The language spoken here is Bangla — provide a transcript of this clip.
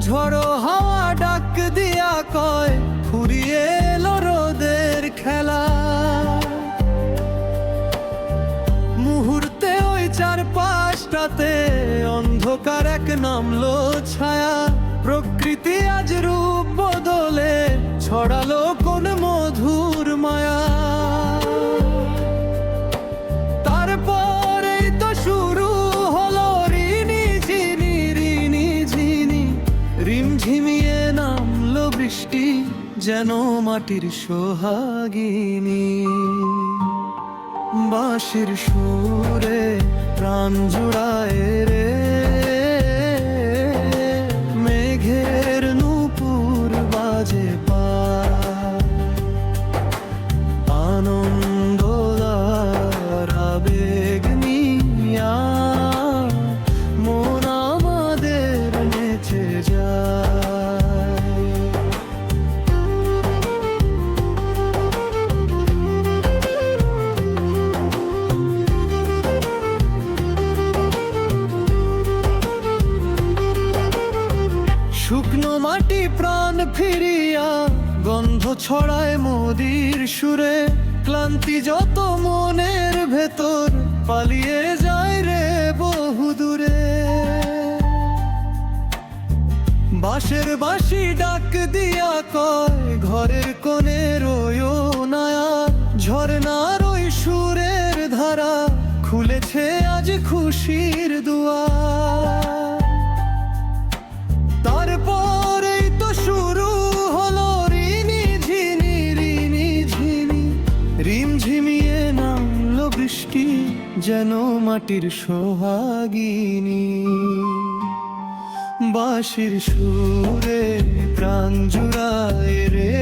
ঝড়ো হাওয়া ডাক দিয়া কয় ফুরিয়ে এলো রোদের খেলা। মুহূর্তে ওই চারপাশটাতে অন্ধকার এক নামলো ছায়া। প্রকৃতি আজ রূপ বদলে ছড়ালো কোন মধুর মায়া। তারপরেই তো শুরু হলো রিনি ঝিনি রিমঝিমিয়ে নামলো বৃষ্টি, যেন মাটির সোহাগিনী। বাঁশির সুরে প্রাণ জুড়ায় রে, মেঘের নূপুর বাজে পায়। আনন্দদার আবেগ নিয়া মন আমাদের নেচে যায়। শুকনো মাটি প্রাণ ফিরিয়া গন্ধ ছড়ায় মোদির সুরে। ক্লান্তি যত মনের ভেতর পালিয়ে যায় রে বহুদূরে। বাঁশের বাঁশি ডাক দিয়া কয় ঘরের কোণে রয়ো নায়া। ঝরনার ওই সুরের ধারা খুলেছে আজ খুশির দুয়ার। তারপরেই তো শুরু হলো রিনি ঝিনি রিমঝিমিয়ে নামলো বৃষ্টি, যেন মাটির সোহাগিনী। বাঁশির সুরে প্রাণ জুড়ায় রে,